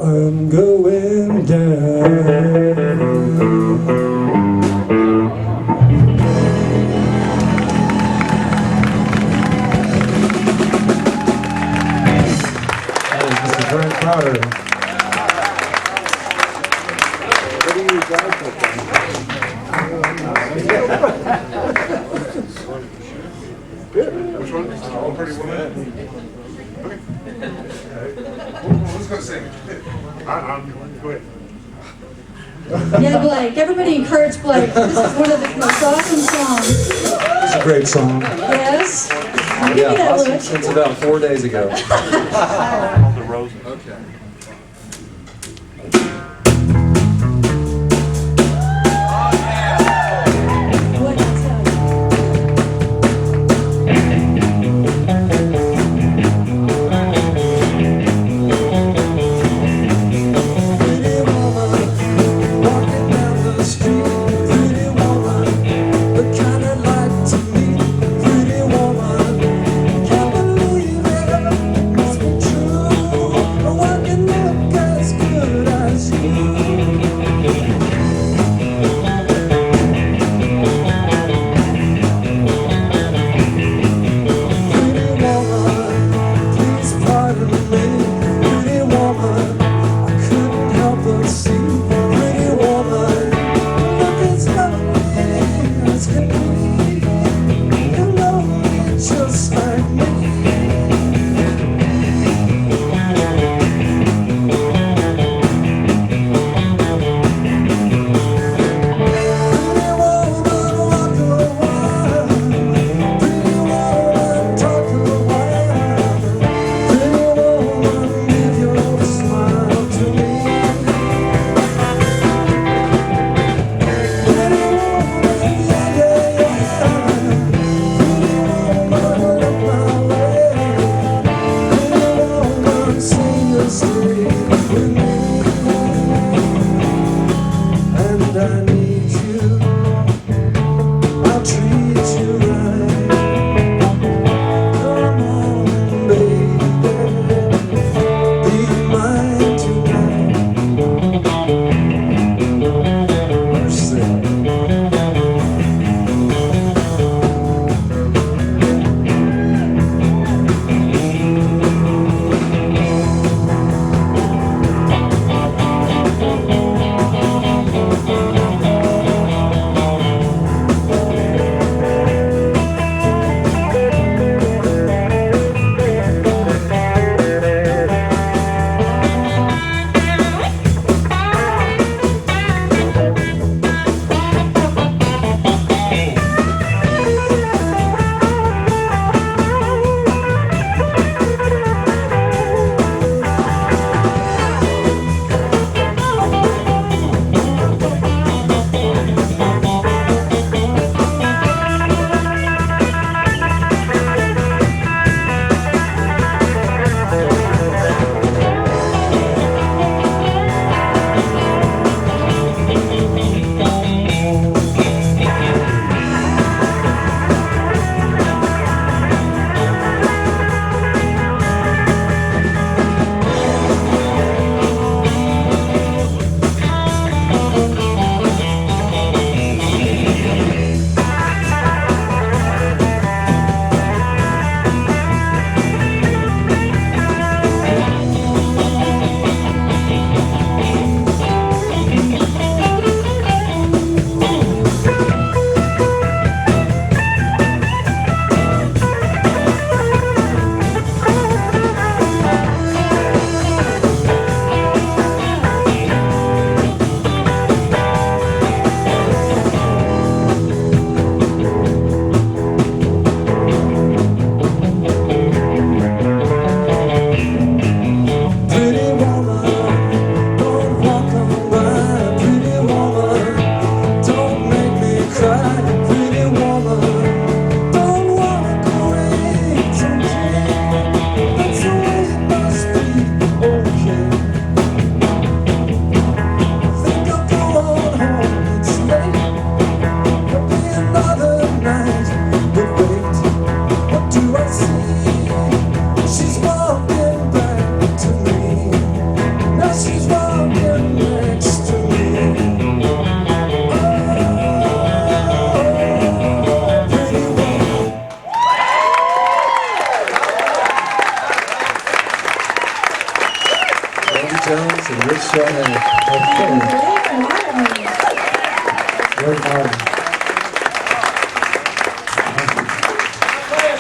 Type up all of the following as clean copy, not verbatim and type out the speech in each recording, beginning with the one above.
I'm going down. Mr. Brent Crowder. What do you guys think? Good. Which one? All Pretty Woman. Who's going to sing? Go ahead. Yeah, Blake. Everybody encourage Blake. This is one of the most awesome songs. It's a great song. Yes. I'll give you that awesome look. since about 4 days ago. The roses. Okay. What did I tell you? Pretty woman, can't believe it, it's been true.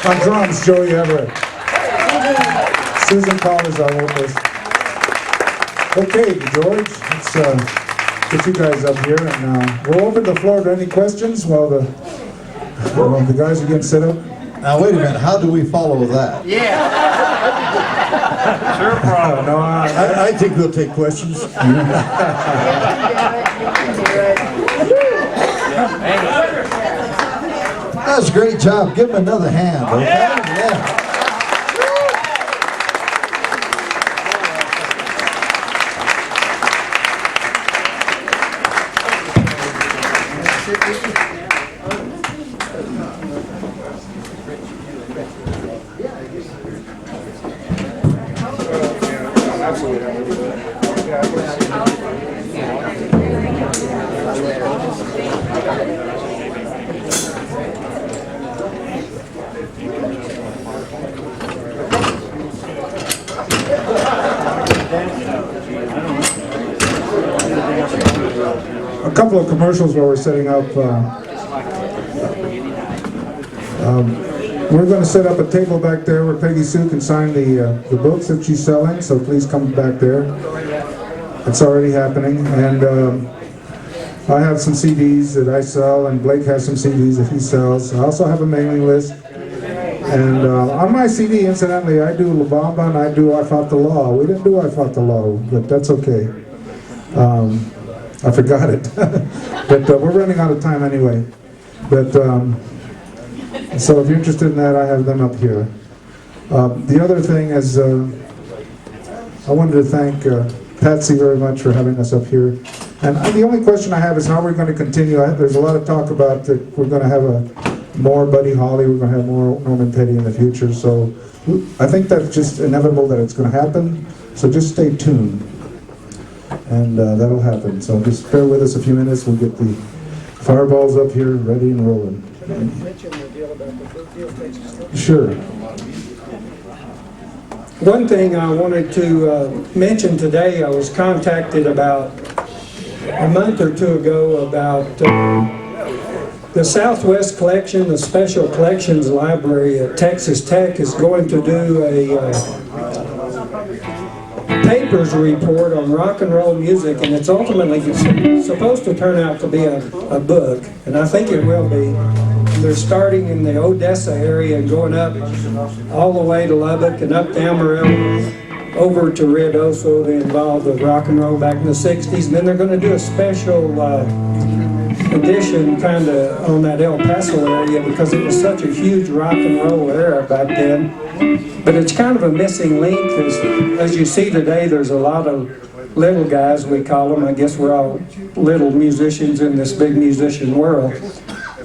On drums, Joey Everett. Susan Call is our vocalist. Okay, George, let's get you guys up here, and we'll open the floor to any questions while the guys are getting set up. Now wait a minute, how do we follow that? Sure problem. No, I think we'll take questions. That's a great job. Give him another hand, okay? Yeah. a couple of commercials while we're setting up. We're going to set up a table back there where Peggy Sue can sign the books that she's selling, so please come back there. It's already happening. And I have some CDs that I sell, and Blake has some CDs that he sells. I also have a mailing list. And on my CD, incidentally, I do La Bamba and I do I Fought the Law. We didn't do I Fought the Law, but that's okay. I forgot it. But we're running out of time anyway. But so if you're interested in that, I have them up here. The other thing is, I wanted to thank Patsy very much for having us up here. And the only question I have is how we're going to continue. There's a lot of talk about that we're going to have more Buddy Holly, we're going to have more Norman Petty in the future. So I think that's just inevitable that it's going to happen. So just stay tuned. And that'll happen. So just bear with us a few minutes. We'll get the fireballs up here ready and rolling. Sure. One thing I wanted to mention today, I was contacted about a month or two ago about the Southwest Collection, the Special Collections Library at Texas Tech is going to do a papers report on rock and roll music, and it's ultimately supposed to turn out to be a book, and I think it will be. They're starting in the Odessa area and going up all the way to Lubbock and up to Amarillo, over to Ruidoso to involve the rock and roll back in the 60s, and then they're going to do a special edition kind of on that El Paso area because it was such a huge rock and roll era back then. But it's kind of a missing link. As you see today, there's a lot of little guys, we call them. I guess we're all little musicians in this big musician world.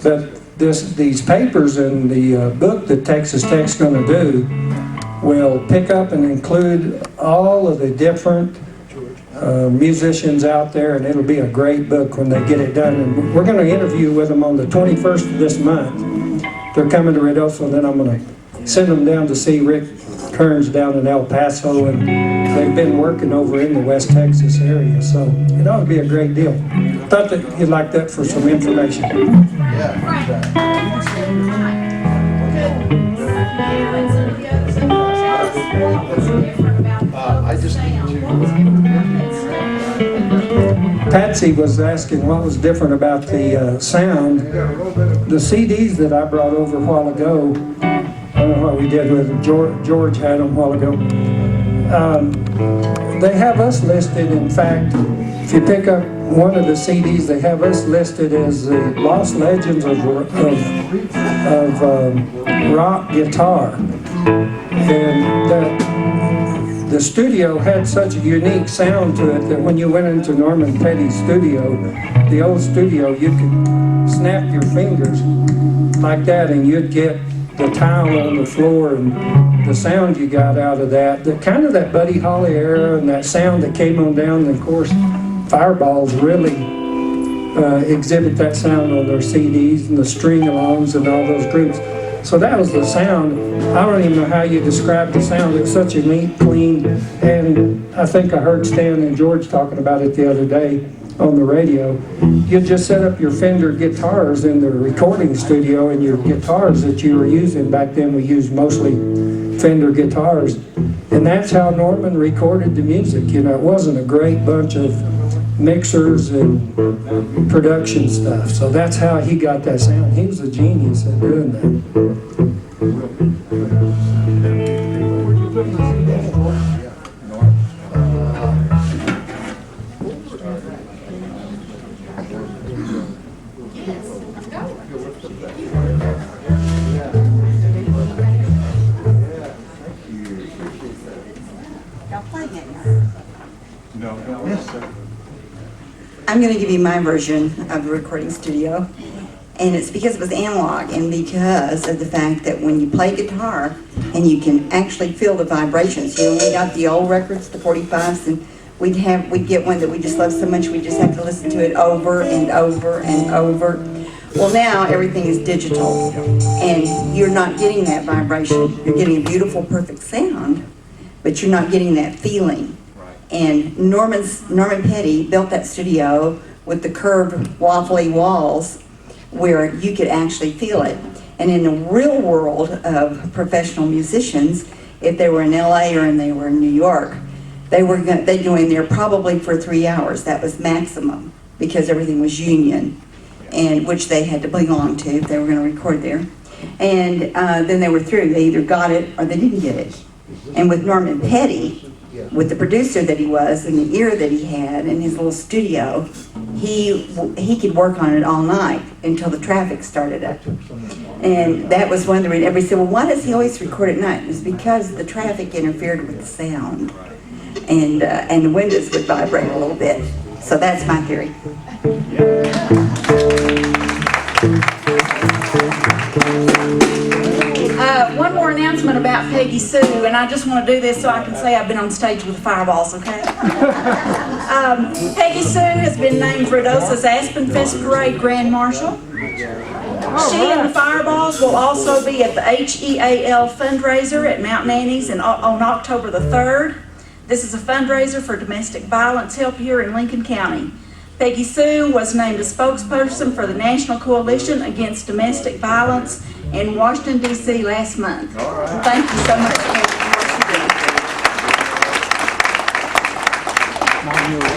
But these papers and the book that Texas Tech's going to do will pick up and include all of the different musicians out there, and it'll be a great book when they get it done. And we're going to interview with them on the 21st of this month. They're coming to Ruidoso, and then I'm going to send them down to see Rick Kearns down in El Paso, and they've been working over in the West Texas area, so it ought to be a great deal. Thought that you'd like that for some information. Patsy was asking what was different about the sound. The CDs that I brought over a while ago, I don't know what we did with them. George had them a while ago. They have us listed, in fact, if you pick up one of the CDs, they have us listed as the lost legends of rock guitar. And the studio had such a unique sound to it that when you went into Norman Petty's studio, the old studio, you could snap your fingers like that and you'd get the tile on the floor and the sound you got out of that. Kind of that Buddy Holly era and that sound that came on down. And of course, Fireballs really exhibit that sound on their CDs and the string-alongs and all those groups. So that was the sound. I don't even know how you describe the sound. It's such a neat, clean, and I think I heard Stan and George talking about it the other day. on the radio. You just set up your Fender guitars in the recording studio, and your guitars that you were using back then, we used mostly Fender guitars. And that's how Norman recorded the music. You know, it wasn't a great bunch of mixers and production stuff. So that's how he got that sound. He was a genius at doing that. I'm going to give you my version of the recording studio, and it's because it was analog and because of the fact that when you play guitar and you can actually feel the vibrations. You know, we got the old records, the 45s, and we'd get one that we just loved so much we just have to listen to it over and over and over. Well, now everything is digital, and you're not getting that vibration. You're getting a beautiful, perfect sound, but you're not getting that feeling. And Norman Petty built that studio with the curved, waffly walls where you could actually feel it. And in the real world of professional musicians, if they were in LA or they were in New York, they'd go in there probably for 3 hours. That was maximum, because everything was union, and which they had to belong to if they were going to record there. And then they were through. They either got it or they didn't get it. And with Norman Petty, with the producer that he was and the ear that he had in his little studio, he could work on it all night until the traffic started up. And that was one of the reasons. Everybody said, well, why does he always record at night? It was because the traffic interfered with the sound, and the windows would vibrate a little bit. So that's my theory. One more announcement about Peggy Sue, and I just want to do this so I can say I've been on stage with the Fireballs, okay? Peggy Sue has been named Redosa's Aspen Fest Parade Grand Marshal. She and the Fireballs will also be at the HEAL fundraiser at Mount Nanny's on October the 3rd. This is a fundraiser for domestic violence help here in Lincoln County. Peggy Sue was named a spokesperson for the National Coalition Against Domestic Violence in Washington, D.C. last month. Right. Thank you so much for what you do.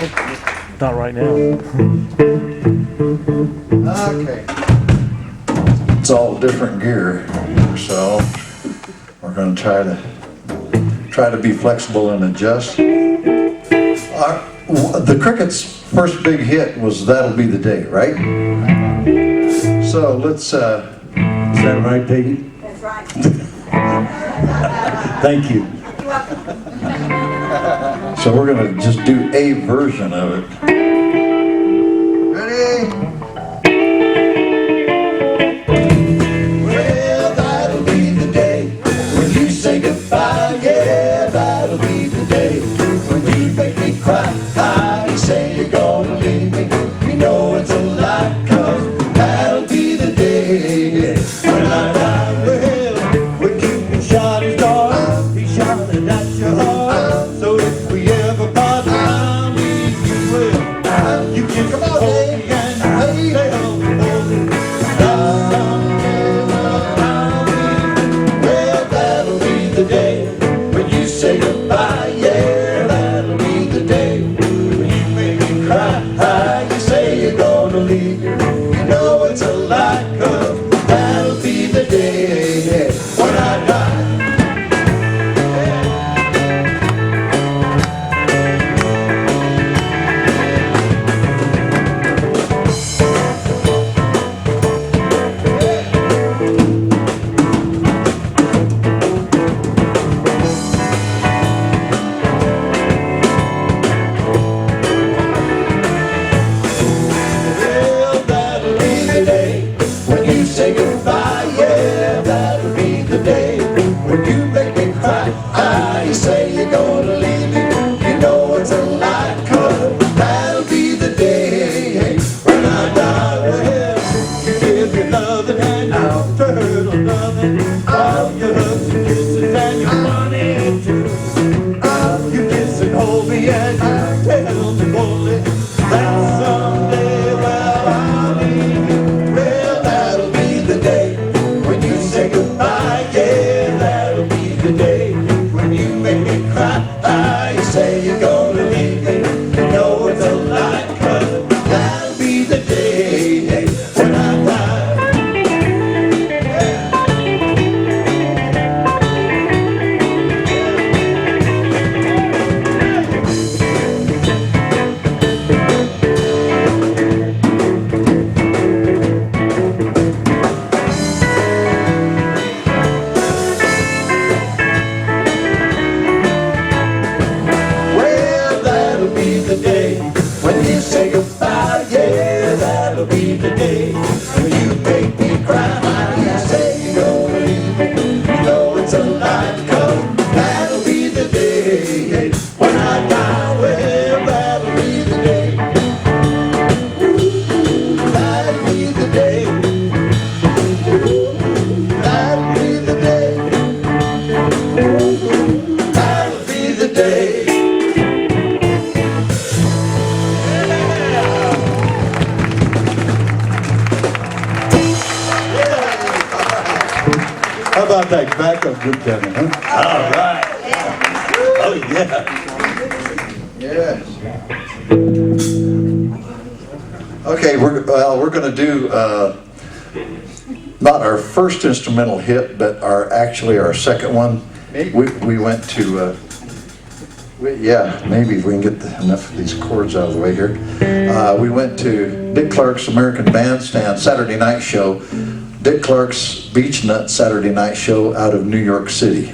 Not right now. Okay. It's all different gear, so we're going to try to be flexible and adjust. The Cricket's first big hit was "That'll Be the Day," right? So let's. Is that right, Peggy? That's right. Thank you. So we're going to just do a version of it. Ready? Well, that'll be the day when you say goodbye. Yeah, that'll be the day when you make me cry. I say you're gonna leave me. You know it's a lie, 'cause that'll be the day when I die. Well, when you've been shot as dark, be shining at your heart. So if we ever part, I'll leave you well. You can come on, and stay home. Well, that'll be the day when you say goodbye. Yeah, that'll be the day when you make me cry. You say you're gonna leave me. You know it's a lie, 'cause that'll be the day when I die. Well, be the day when you make me cry. You say you're gonna leave me, you know it's a lie to come. That'll be the day when I die. Well, that'll be the day. That'll be the day. That'll be the day. That'll be the day. How about that backup group, Kevin, huh? All right. Oh, yeah. Yes. Okay, we're going to do not our first instrumental hit, but actually our second one. We went to maybe if we can get enough of these chords out of the way here. We went to Dick Clark's American Bandstand Saturday night show. Dick Clark's Beach Nut Saturday night show out of New York City,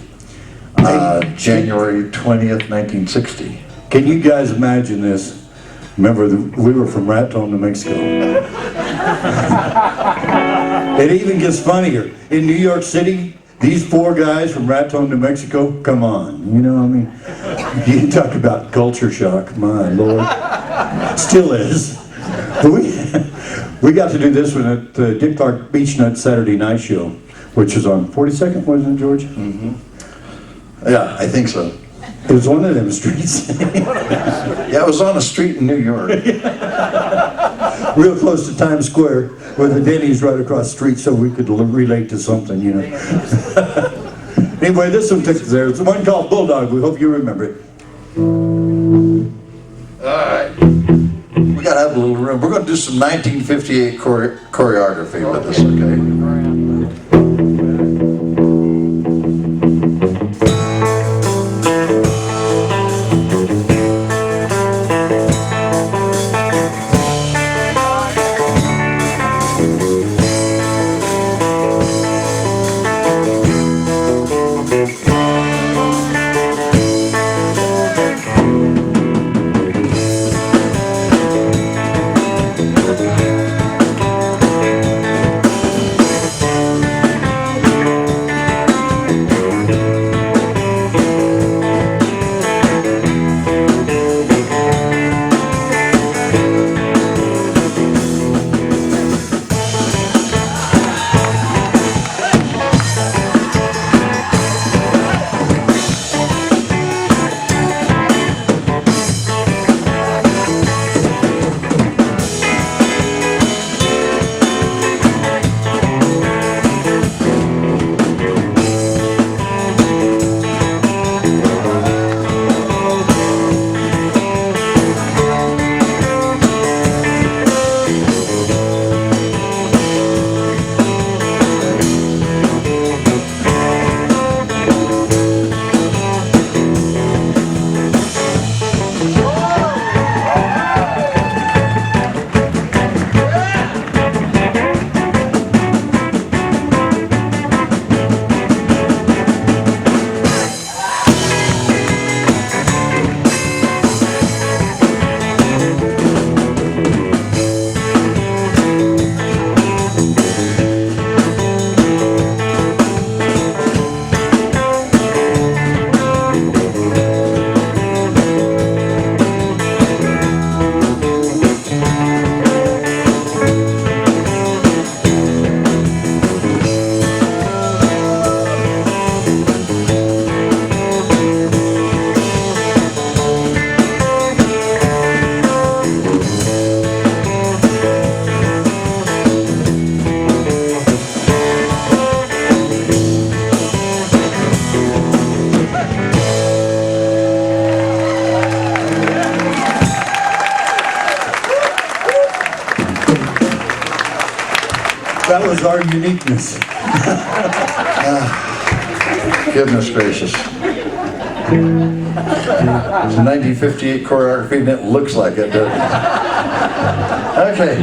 January 20th, 1960. Can you guys imagine this? Remember, we were from Raton, New Mexico. It even gets funnier. In New York City, these four guys from Raton, New Mexico, come on. You know, I mean, you talk about culture shock, my Lord. Still is. We got to do this one at the Dick Clark Beach Nut Saturday night show, which was on 42nd, wasn't it, George? Mm-hmm. Yeah, I think so. It was one of them streets. Yeah, it was on a street in New York. Real close to Times Square, where the Denny's right across the street, so we could relate to something, you know. Anyway, this one took us there. It's the one called Bulldog. We hope you remember it. All right. We got to have a little room. We're going to do some 1958 choreography with this, okay? That was our uniqueness. Goodness gracious. It's a 1958 choreography and it looks like it, doesn't it? Okay.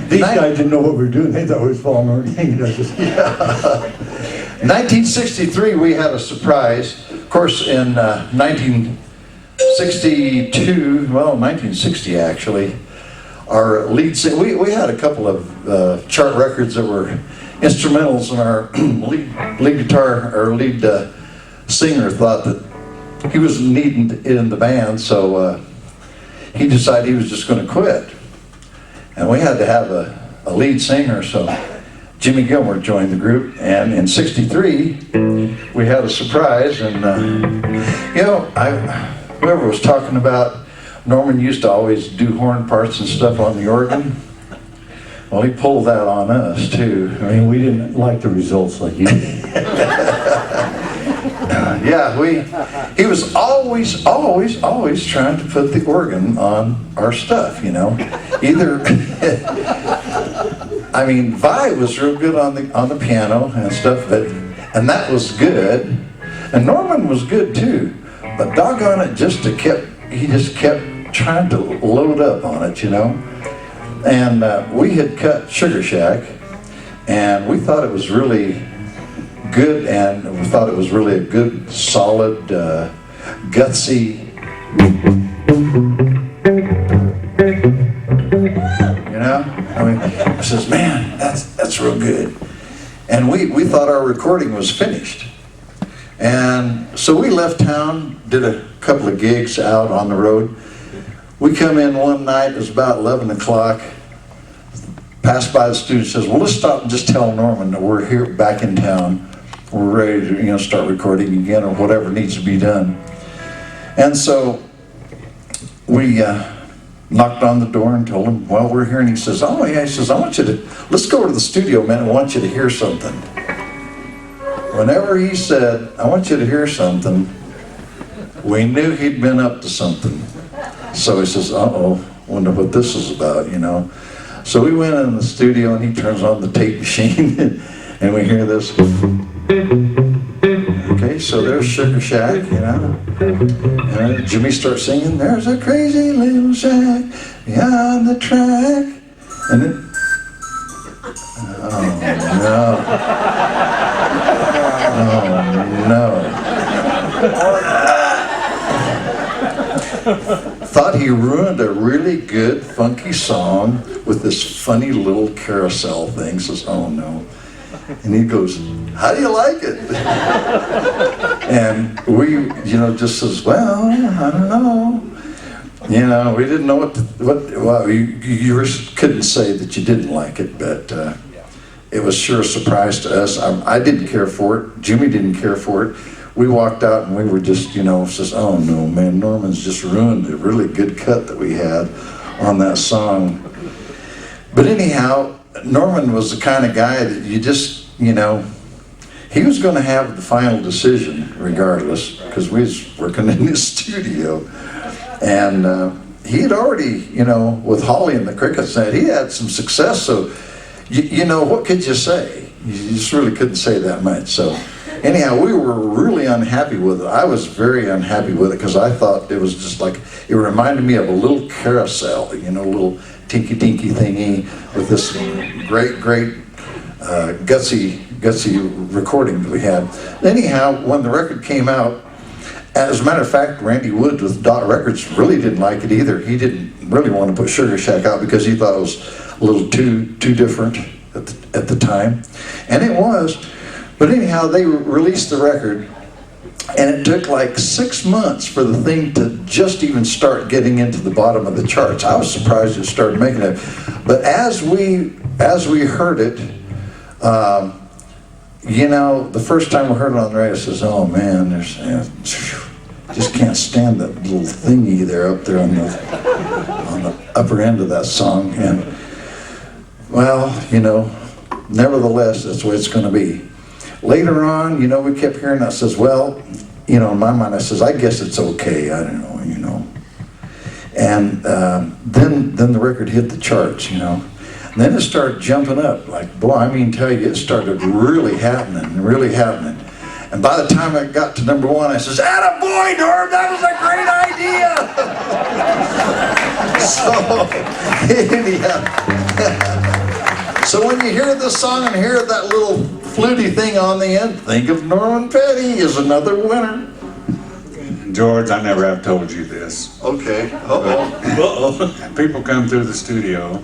These guys didn't know what we were doing. They thought we was falling over. You know, just, 1963 we had a surprise. Of course in 1962, well 1960 actually, our lead singer, we had a couple of chart records that were instrumentals, and our lead guitar, or lead singer thought that he was needing it in the band, so he decided he was just going to quit. And we had to have a lead singer, so Jimmy Gilmore joined the group, and in '63 we had a surprise. And you know, whoever was talking about Norman used to always do horn parts and stuff on the organ, well, he pulled that on us too. I mean, we didn't like the results like you did. Yeah, he was always trying to put the organ on our stuff, you know. Either, I mean, Vi was real good on the piano and stuff, and that was good. And Norman was good too, but doggone it, he just kept trying to load up on it, you know. And we had cut Sugar Shack, and we thought it was really good, and we thought it was really a good, solid, gutsy, you know? I mean, I says, man, that's real good. And we thought our recording was finished. And so we left town, did a couple of gigs out on the road. We come in one night, it was about 11 o'clock, passed by the studio, says, well, let's stop and just tell Norman that we're here back in town. We're ready to, you know, start recording again, or whatever needs to be done. And so we knocked on the door and told him, well, we're here. And he says, oh yeah, he says, let's go to the studio, man, I want you to hear something. Whenever he said, I want you to hear something, we knew he'd been up to something. So he says, uh-oh, wonder what this is about, you know. So we went in the studio, and he turns on the tape machine, and we hear this. Okay, so there's Sugar Shack, you know. And Jimmy starts singing, there's a crazy little shack beyond the track. And then, oh no. Thought he ruined a really good, funky song with this funny little carousel thing. Says, oh no. And he goes, how do you like it? And we, you know, just says, well, I don't know. You know, we didn't know well, you couldn't say that you didn't like it, but it was sure a surprise to us. I didn't care for it. Jimmy didn't care for it. We walked out and we were just, you know, says, oh no, man, Norman's just ruined a really good cut that we had on that song. But anyhow, Norman was the kind of guy that you just, you know, he was going to have the final decision regardless, because we was working in his studio. And he had already, you know, with Holly and the Crickets, he had some success. So, you know, what could you say? You just really couldn't say that much. So anyhow, we were really unhappy with it. I was very unhappy with it, because I thought it was just like, it reminded me of a little carousel, you know, a little tinky-dinky thingy with this great, gutsy recording that we had. Anyhow, when the record came out, as a matter of fact, Randy Wood with Dot Records really didn't like it either. He didn't really want to put Sugar Shack out because he thought it was a little too different at the time. And it was. But anyhow, they released the record, and it took like 6 months for the thing to just even start getting into the bottom of the charts. I was surprised it started making it. But as we heard it, you know, the first time we heard it on the radio, I says, oh man, just can't stand that little thingy there up there on the upper end of that song. And well, you know, nevertheless, that's the way it's going to be. Later on, you know, we kept hearing that. Says, well, you know, in my mind, I says, I guess it's okay. I don't know, you know. And then the record hit the charts, you know. And then it started jumping up. Like, boy, I mean, tell you, it started really happening. And by the time I got to number one, I says, attaboy, Norm, that was a great idea. So when you hear this song and hear that little fluty thing on the end, think of Norman Petty as another winner. George, I never have told you this. Okay, uh-oh. People come through the studio,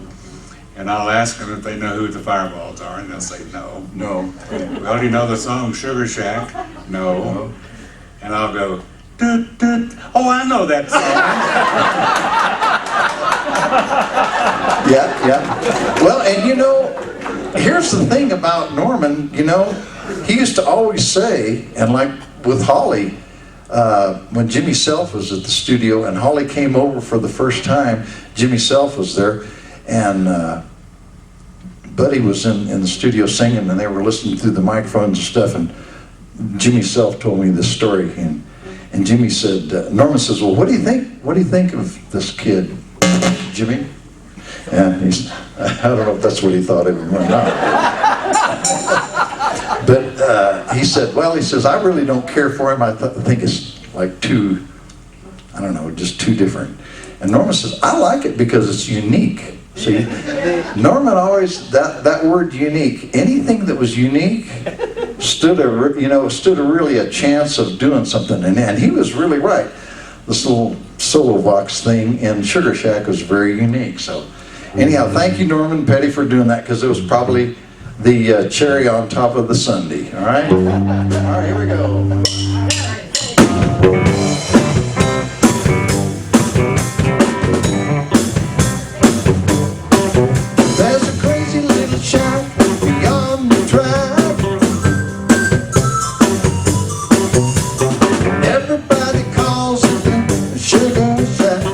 and I'll ask them if they know who the Fireballs are, and they'll say no. No. Well, do you know the song Sugar Shack? No. And I'll go, doot, doot. Oh, I know that song. Yeah, yeah. Well, and you know, here's the thing about Norman, you know, he used to always say, and like with Holly, when Jimmy Self was at the studio and Holly came over for the first time, Jimmy Self was there, and Buddy was in the studio singing, and they were listening through the microphones and stuff, and Jimmy Self told me this story, and Jimmy said, Norman says, well, what do you think of this kid, Jimmy? And he's, I don't know if that's what he thought of him or not. But he said, well, he says, I really don't care for him. I think it's like too, I don't know, just too different. And Norman says, I like it because it's unique. See, Norman always, that word unique, anything that was unique stood really a chance of doing something. And he was really right. This little solo box thing in Sugar Shack was very unique. So anyhow, thank you, Norman Petty, for doing that, because it was probably the cherry on top of the sundae. All right? All right, here we go. There's a crazy little shack beyond the track. Everybody calls it the Sugar Shack.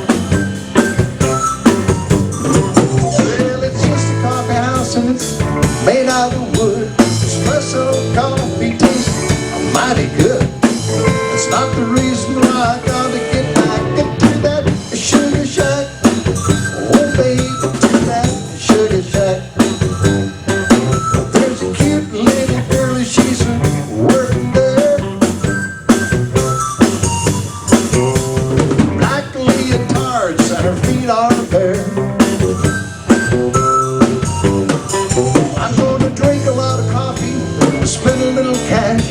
Well, it's just a coffee house and it's made out of wood. Espresso coffee tastes mighty good. It's not the reason why I gotta get back into that Sugar Shack. Oh baby, to that Sugar Shack. There's a cute little girl, she's working there. Black leotards and her feet are bare. I'm gonna drink a lot of coffee, spend a little cash,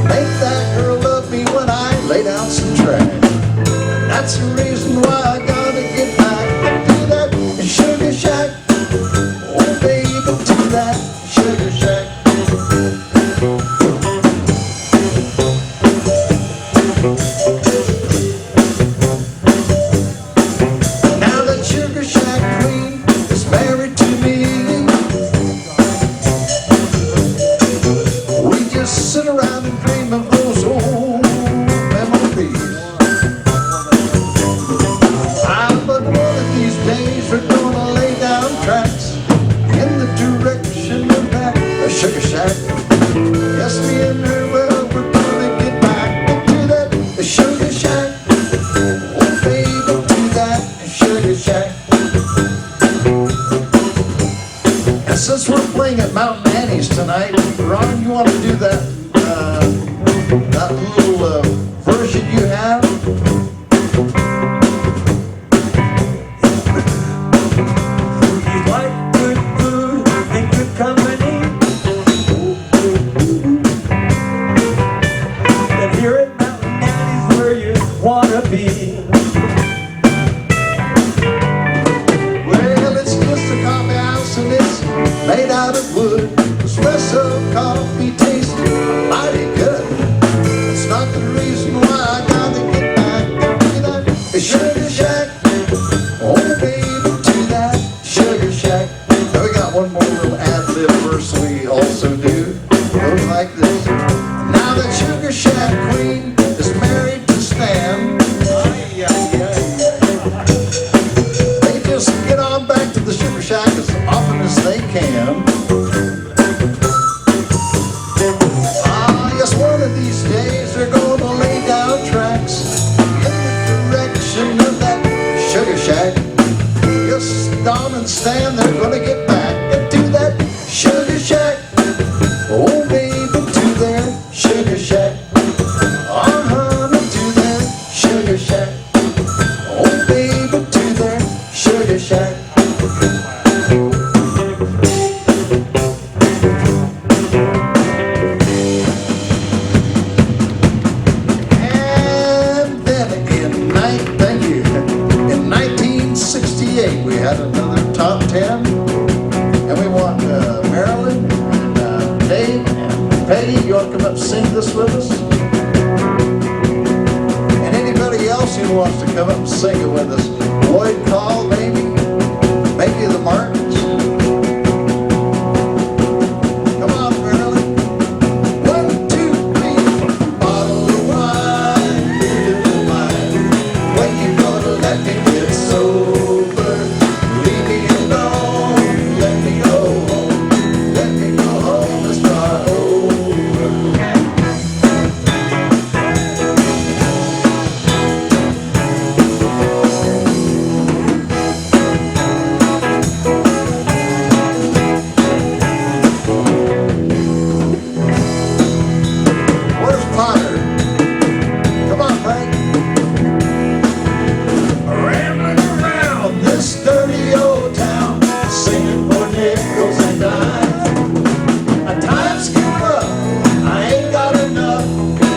make that girl love me when I lay down some trash. That's the reason why I gotta get back to that Sugar Shack. Oh baby, to that Sugar Shack. Now that Sugar Shack queen is married to me. We just sit around and dream of those old memories. But one of these days we're gonna lay down tracks in the direction of that Sugar Shack. Yes, me and her, well, we're gonna get back into that Sugar Shack. Oh baby, to that Sugar Shack. And since we're playing at Mountain Annie's tonight, Ron, you want to do that little version you have? You like good food and good company, then here at Mountain Annie's where you wanna be. Well, it's just a coffee house and it's made out of wood. Espresso coffee tastes mighty good. It's not the reason why I gotta get back to that Sugar Shack. Oh baby, to that Sugar Shack. Now we got one more little ad-lib verse we also do. It goes like this. Now that Sugar Shack queen is married to Stan, they just get on back to the Sugar Shack as often as they can. Yes, one of these days they're gonna lay down tracks in the direction of that Sugar Shack. Yes, Don and Stan, they're gonna get back into that Sugar Shack. Oh baby, to their Sugar Shack. To their Sugar Shack. Oh baby, to their Sugar Shack. And another top 10. And we want Marilyn and Dave and Peggy. You want to come up and sing this with us? And anybody else who wants to come up and sing it with us. Lloyd Call, maybe the Martins. Come on, Marilyn. 1, 2, 3. Bottle of wine, little wine. When you gonna let me get sober? Leave me alone, let me go home. Let me go home and start over. Where's Potter? Come on, Frank. Rambling around this dirty old town, singing for nickels and dimes. Times get rough, I ain't got enough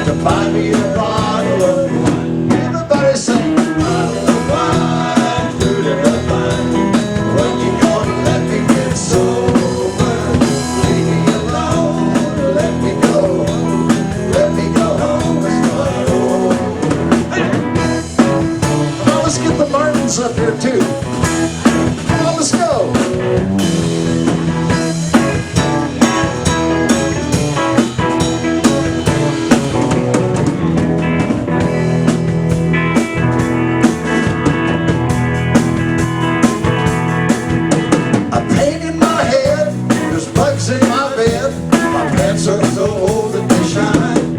to buy me a bottle of wine. Everybody sing, bottle of wine, fruit in the vine. When you gonna let me get sober? Leave me alone, let me go home. Let me go home and start over. Come on, let's get the Martins up here too. Come on, let's go. A pain in my head, there's bugs in my bed. My pants are so old that they shine.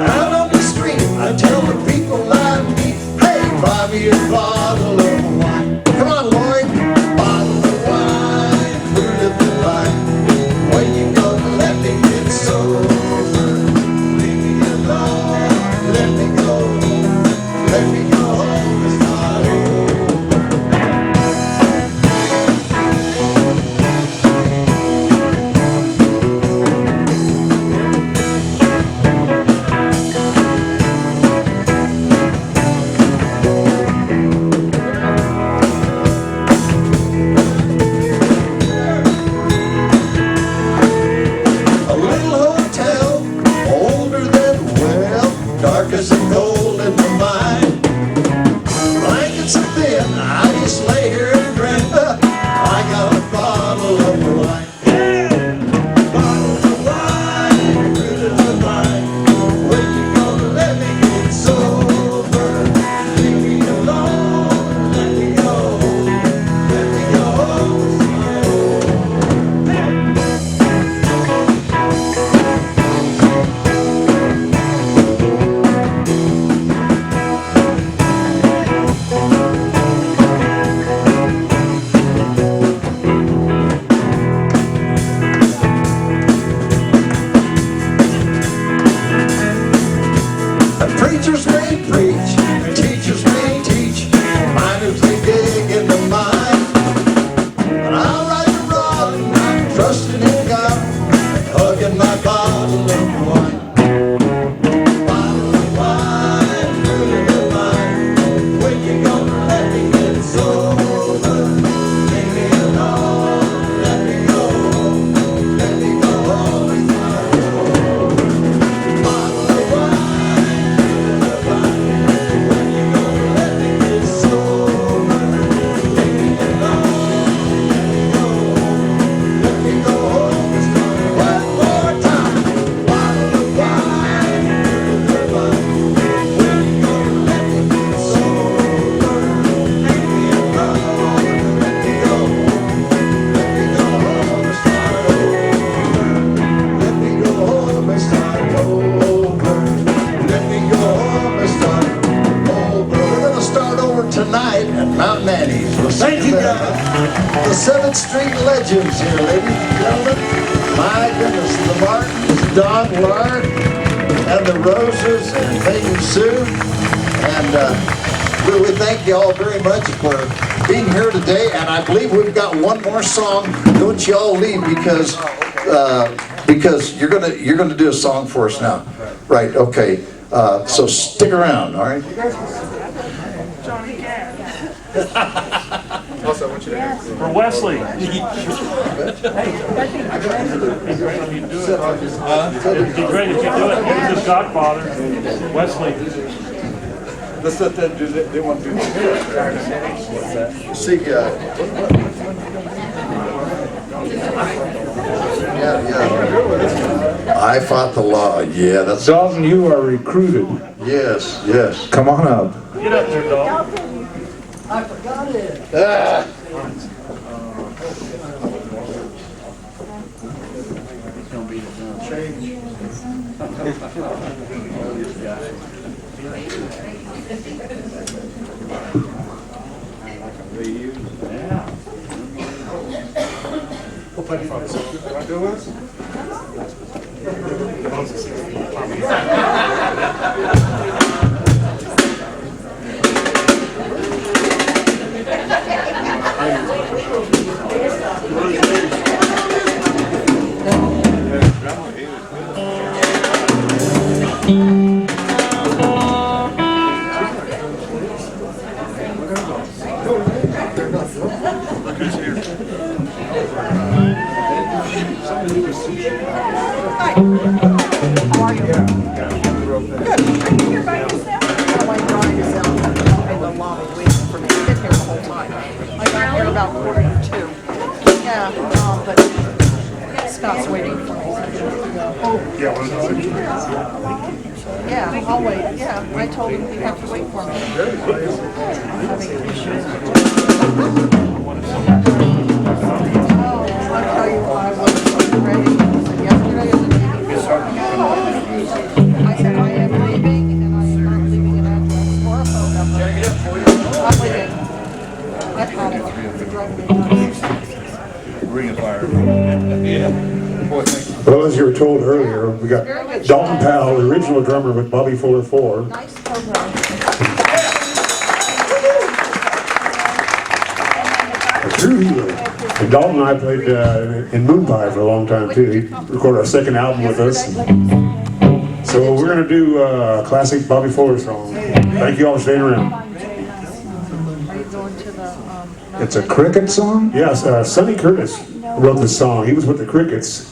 Out on the street, I tell the people I meet, hey, buy me a bottle of wine. Come on, Lloyd. Bottle of wine, fruit of the vine. When you gonna let me get sober? Leave me alone, let me go home. Let me go home and start over. A little hotel, older than well, dark as the cold in the mine. Blankets are thin, I just lay here and grin. I got a bottle of wine. Bottle of wine, fruit of the vine. When you gonna let me get sober? Leave me alone, let me go home. Let me go home and start over. Preachers may preach, teachers may teach, miners may dig in the mine. But I'll ride the rock, and I'm trusting in God, and hugging my bottle of wine. Bottle of wine, fruit of the vine. When you gonna let me get sober? Leave me alone, let me go home. Let me go home and start over. Bottle of wine. Tonight at Mount Manny's. We'll thank you guys. The 7th Street Legends here, ladies and gentlemen. My goodness, the Martins, Don Lark, and the Roses, and Peggy Sue. And we thank you all very much for being here today. And I believe we've got one more song. Don't you all leave because you're gonna do a song for us now. Right? Okay. So stick around. All right. Johnny Cash. Also, I want you to ask. For Wesley. It'd be great if you do it. He's his godfather, Wesley. Let's let them do that. They want to do that. See, yeah. I fought the law. Yeah, that's. Dalton, you are recruited. Yes, yes. Come on up. Get up there, dog. We'll play for us. You want to do this? Scott's waiting for me. Yeah, Yeah, I'll wait. Yeah, I told him he'd have to wait for me. I'm having issues. Oh, I'll tell you why I wasn't ready. Yesterday was a meeting. I said I am leaving and I am not leaving an address or a phone number. I'm leaving. I thought it was driving me nuts. Ring of fire. Well, as you were told earlier, we got Dalton Powell, the original drummer with Bobby Fuller 4. Nice program. A true hero. And Dalton and I played in Moonpie for a long time too. He recorded our second album with us. So we're going to do a classic Bobby Fuller song. Thank you all for staying around. Are you going to the, It's a cricket song? Yes, Sonny Curtis wrote this song. He was with the Crickets.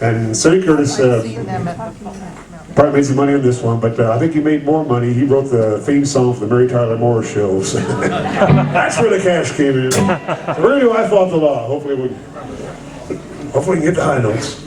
And Sonny Curtis probably made some money on this one, but I think he made more money. He wrote the theme song for the Mary Tyler Moore Show. So that's where the cash came in. So we're going to do I Fought the Law. Hopefully we can get the high notes.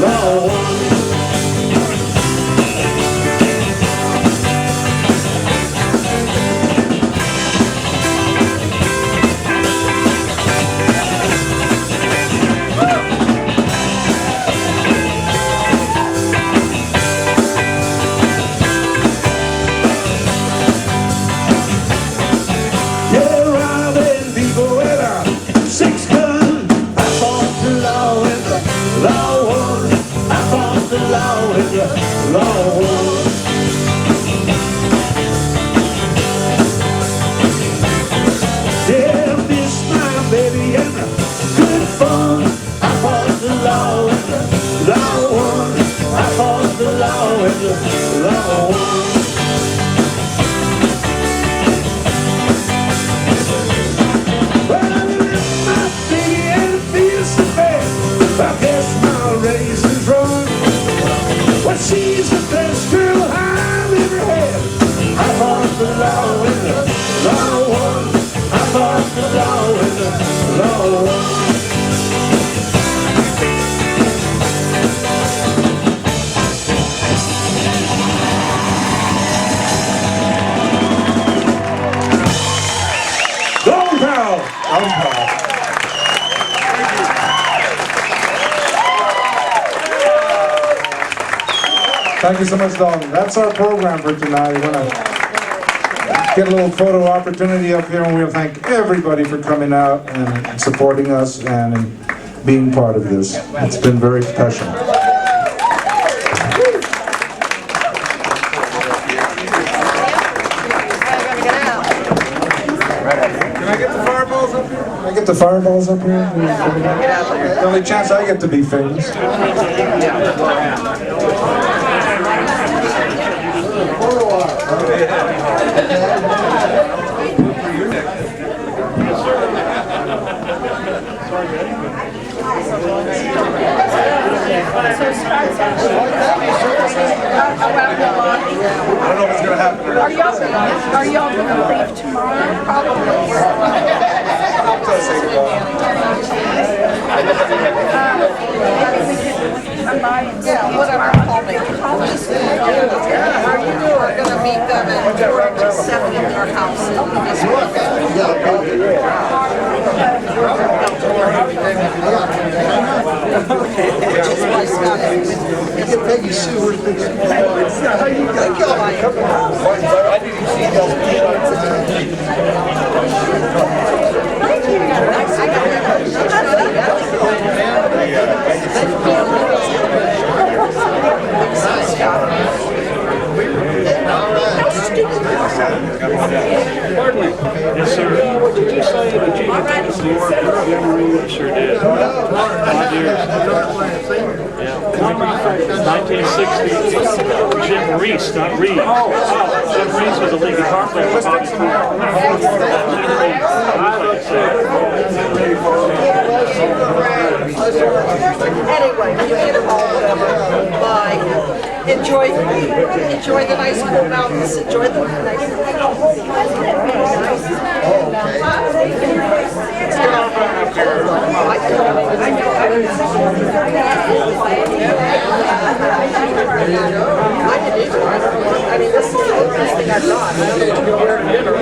Law Yeah, robbing people with a 6-gun. I fought the law and the law won. I fought the law and the law won. Yeah, miss my baby and the good fun. I fought the law and the law won. I fought the law and the law won. I guess my race is run. Well, she's the best girl I've ever had. I fought the law and the law won. I fought the law and the law won. Long proud. I'm proud. Thank you so much, Dalton. That's our program for tonight. We're going to get a little photo opportunity up here, and we'll thank everybody for coming out and supporting us and being part of this. It's been very special. Can I get the fireballs up here? Can I get the fireballs up here? The only chance I get to be famous. I don't know what's going to happen. Are y'all gonna leave tomorrow? Probably. Yeah, whatever, call me. Call me. Are you gonna meet them at 4-7 in our house? Peggy Sue, where's Peggy Sue? Pardon me? Yes, sir. Did you say that you had to do work with Jim? Sure did. 5 years. Yeah. 1960. Jim Reese, not Reed. Jim Reese was a lead guitar player for Bobby Anyway, you get them all, whatever. Bye. Enjoy the nice cool mountains. Enjoy the nice. I mean, this is the best thing I've done. I don't know where to dinner.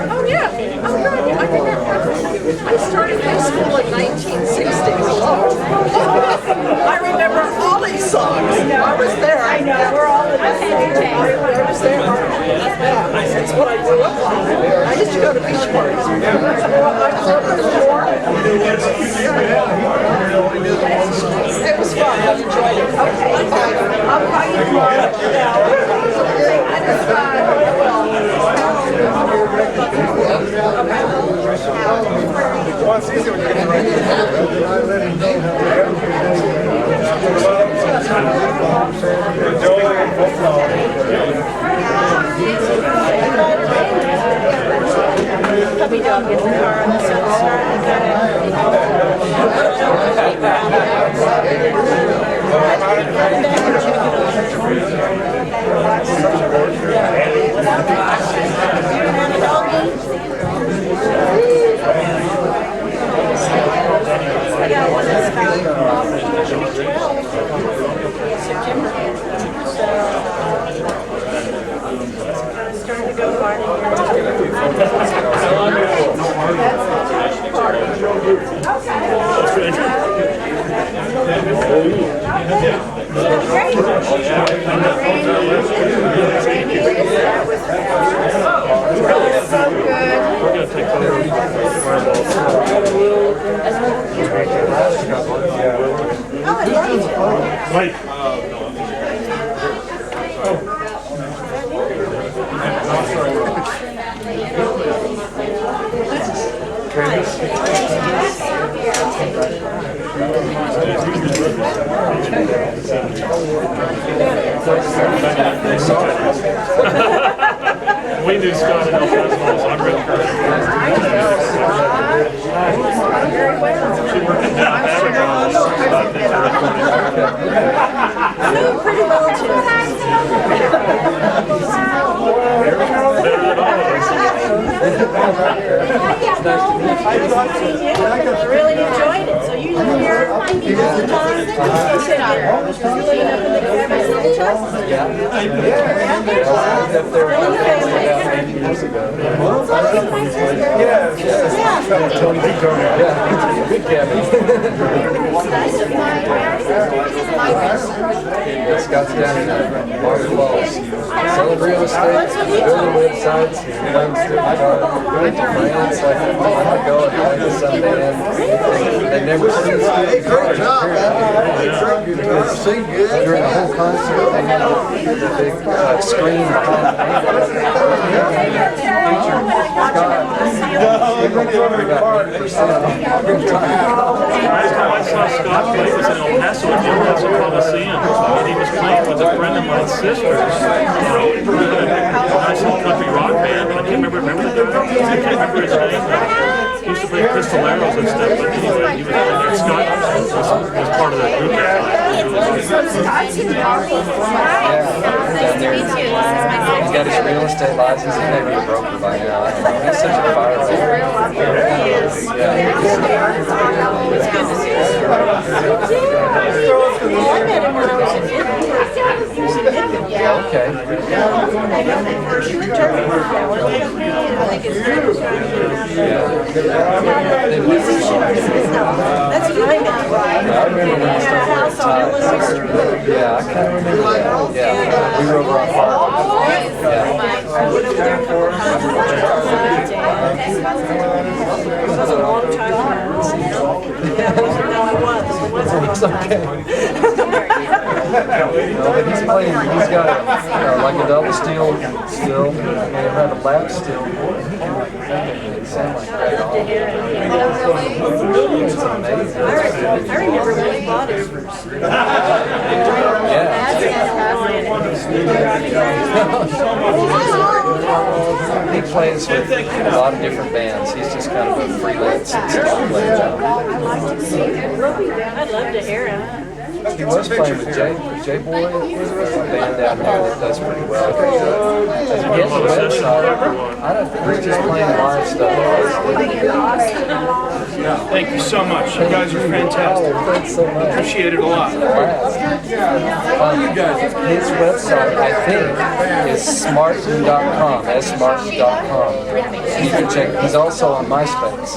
Oh yeah, oh good, I remember. I started high school in 1960. I remember all these songs. I was there. I know, we're all in the same thing. I was there. That's what I grew up on. I used to go to beach parties. It was fun, I enjoyed it. Okay, I'll call you tomorrow. Well, it's easy when you get the right. I let him know Puppy dog gets in the car on the We do Scott and El Paso, so I'm real She worked in Pretty well I really enjoyed it. So you live here all the time? You sit out here. Clean up in the cabin all the time? Yeah. Years ago. Good cabin. Scott's down in Marble Falls. Selling real estate, building websites, runs going to France like a month ago and going to some band. They've never seen Steve Carter. During the whole concert, they had a big screen behind the band. Featured Scott. He went over about 8%. Last time I saw Scott play was in El Paso at the El Paso Coliseum, and he was playing with a friend of mine's sister. Nice little country rock band, but I can't remember the guy. I can't remember his name. He used to play Pistoleros and stuff, but anyway, he was playing there. Scott was part of that group that night. He's got his real estate license. He may be a broker by now. I don't know. He's such a fireball. It's good to see you. I met him when I was in Italy. He was in Italy. Okay. First returned from California. I think it's that's what I meant. I remember when he started House on Ellis Street. Yeah, I kind of remember that. Yeah. We were over on Park. I went over there a couple times. It was a long time ago. No, I was. It's okay. No, but he's playing, he's got like a double steel still, and he had a lap steel. He sound like that. It's amazing. I remember when he bought his first. He plays with a lot of different bands. He's just kind of a freelance style player now. I'd love to hear him. He was playing with J Boy, a band down there that does pretty well. As he gets the website, I don't think he's just playing live stuff. Thank you so much. You guys are fantastic. Thanks so much. Appreciate it a lot. His website, I think, is smartin.com, smartin.com. So you can check. He's also on MySpace,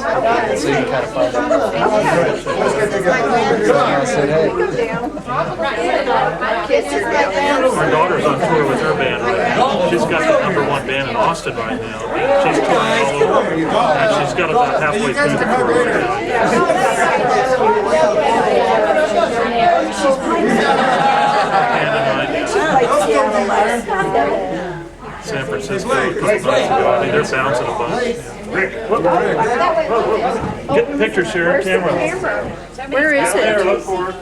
so you can kind of find out. So I said, hey. Our daughter's on tour with her band right now. She's got the #1 band in Austin right now. She's touring all over, and she's got about halfway through the tour right now. San Francisco a couple nights ago. I mean, they're bouncing a bunch. Rick, get pictures here, camera. Where is it? There, look for it.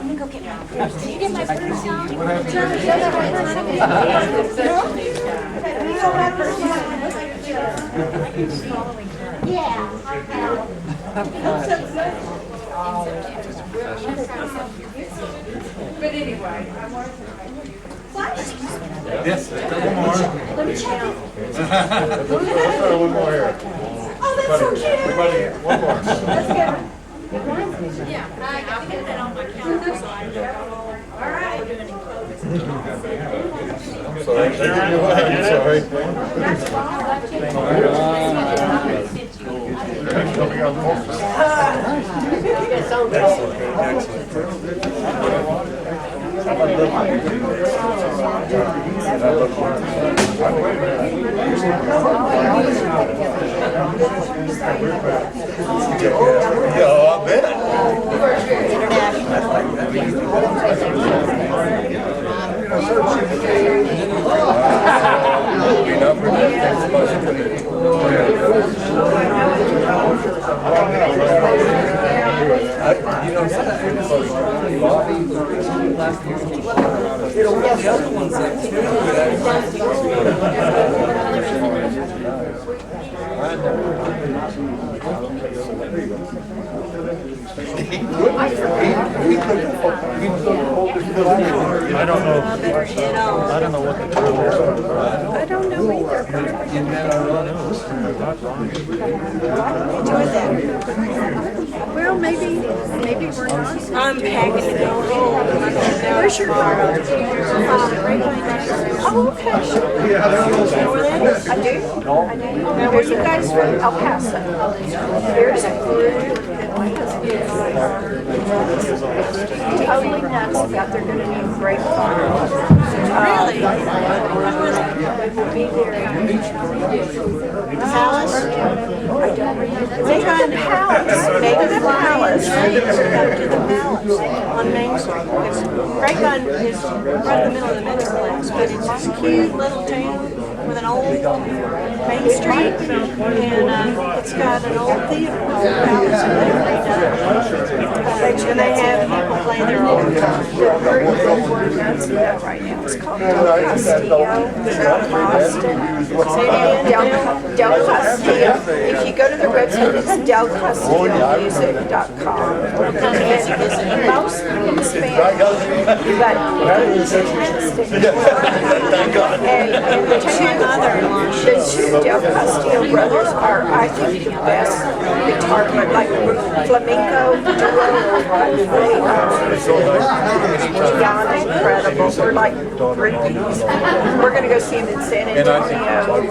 But anyway, I wanted to. Yes, one more. Let me check it. One more here. Oh, that's so cute. Everybody, one more. Let's get it. Yeah, I put that on my calendar, so I know. All right. We're doing I bet. I don't know. I don't know what the term is. I don't know either. Well, maybe we're not. I'm packing to go home. Where's your car? Oh, okay. Know where that is? I do. Now, where you guys from? El Paso. There's a group that my husband and I are totally nuts about they're going to do grapevine. Really? We will be there. Palace? I don't remember. Grapevine Palace. Maybe the Palace. We're going to the Palace on Main Street. Grapevine is right in the middle of the Metroplex, but it's a cute little town with an old Main Street, and it's got an old theater called the Palace, and they've redone it. And they have people play their old group we're nuts about right now. It's called Del Castillo. They're out of Austin. Del Castillo. If you go to their website, it's delcastillomusic.com. And most in Spanish, but fantastic. And the two Del Castillo brothers are, I think, the best guitar, like flamenco duo. They are beyond incredible. We're like groupies. We're going to go see them in San Antonio in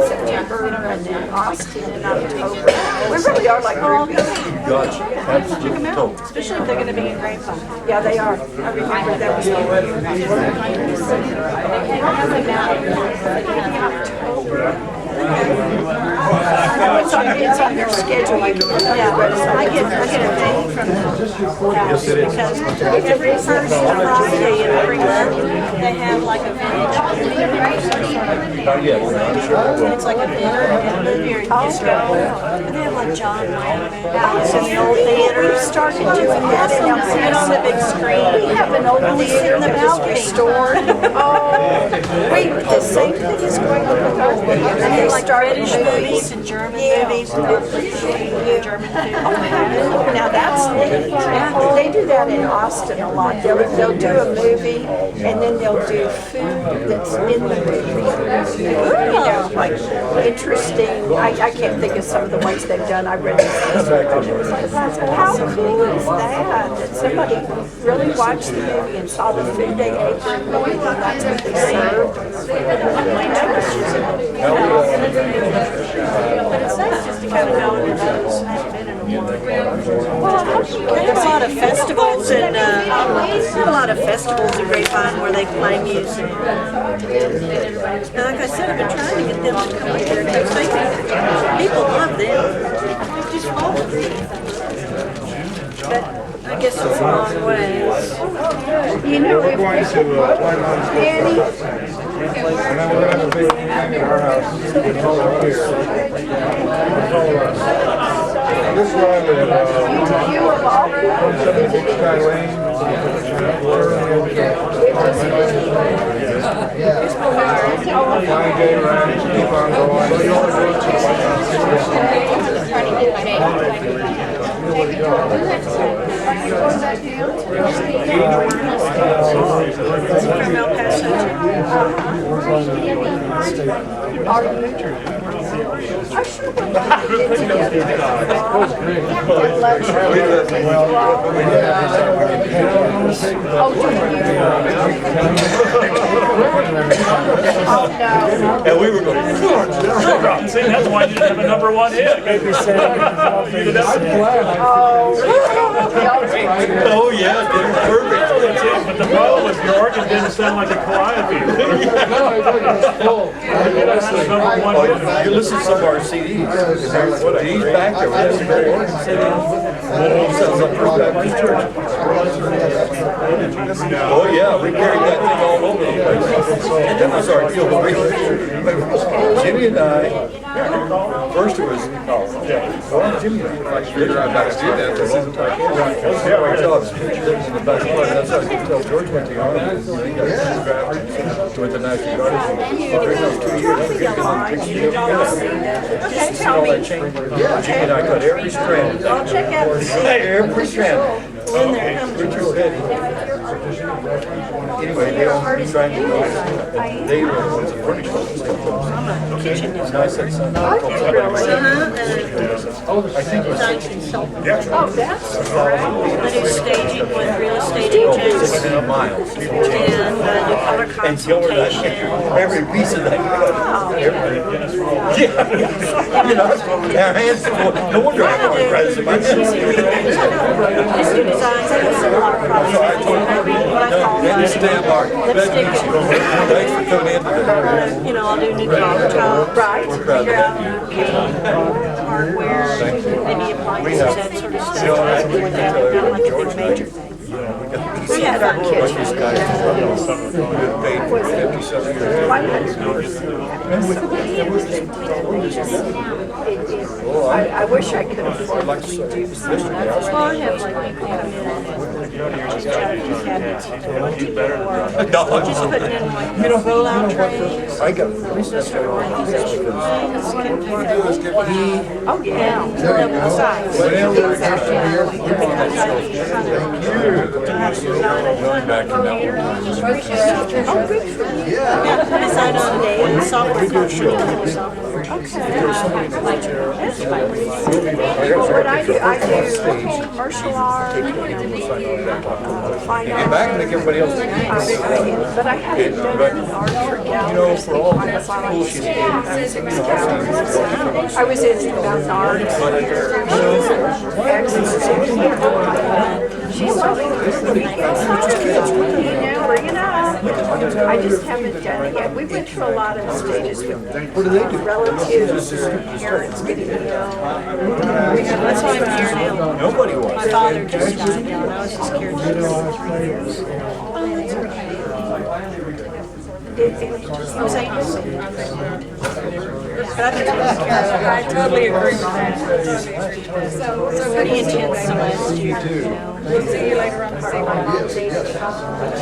September and then Austin in October. We really are like groupies. Gotcha. Check them out, especially if they're going to be in Grapevine. Yeah, they are. I remember that was it's on their schedule. You can look at their website. I get a thing from the house because every first Friday in every month they have like a it's like a dinner and a movie or disco. And they have like John Wayne in the old theater. We started doing that and they'll see it on the big screen. We have an old theater in the balcony store. Oh, wait, the same thing is going on with our and they like British movies and German movies and German food. Oh, now that's neat. They do that in Austin a lot. They'll do a movie and then they'll do food that's in the movie. You know, like interesting. I can't think of some of the ones they've done. I read this. How cool is that? That somebody really watched the movie and saw the food they ate during the movie and that's what they served. But it's nice just to kind of go into those. There's a lot of festivals and Grapevine where they play music. And like I said, I've been trying to get them to come up here because people love them. They just love them. But I guess it's a long way. You know, we're going to Annie. And then we're going to have a big thing in our house. It's all up here. It's all around. This one at 176 Sky Lane. Flying day around, keep on from El Paso. I sure would like to get together. Get luxury. And we were going, sugar. See, that's why you didn't have a #1 hit. Oh, yeah, perfect. But the problem was your organ didn't sound like a calliope. You listen to some of our CDs. He's back there with some great organ sounds like First Baptist Church. Oh yeah, we carried that thing all over the place. That was our deal. Jimmy and I, first it was, well, Jimmy and I figured out how to do that. This isn't like, in the back part. That's how I could tell George went to the Army. He got drafted with the National Guard. During those 2 years, we all that change. Jimmy and I cut every strand. I'll check out the Every strand. Richard Petty. Anyway, they all trying to go. They were the furniture and I said, son, I think it was 16. Oh, that's great. I do staging with real estate agents Within a mile. and do color And kill her that consultation. every piece of that cut. Yeah. You know, our hands full. No wonder I want to present myself. I do designs, I do similar products. What I call Stand Mark. Thanks for coming in today. you know, I'll do new countertops, right? Figure out hardware, any appliances, that sort of stuff. Not like a big major thing. We had our kitchen. Paid for 57 I wish I could afford to reduce some of that. Well, I have like people come in and Japanese cabinets, just putting in like roll-out trays. I got Oh, yeah. Double the size. Oh, good for you. Yeah, I design on a day, and software called Shooting software. What I do commercial art, fine Get back and make everybody else think. but I haven't done art for galleries. For all that bullshit. I was in art. She's bringing up. I just haven't done it yet. We went through a lot of stages with relatives, parents getting ill. That's why I'm here now. Nobody was. My father just died, and I was his caretaker for 3 years. But I've been taking care of her. I totally agree with that. So it's pretty intense the last year, you know. We'll see you later on. See my mom, David. It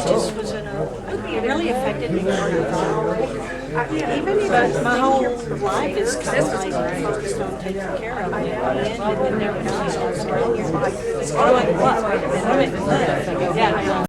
just was it really affected me more than I thought. Even if My whole life is kind of like focused on taking care of it. And then never know. It's like, what? I mean, yeah,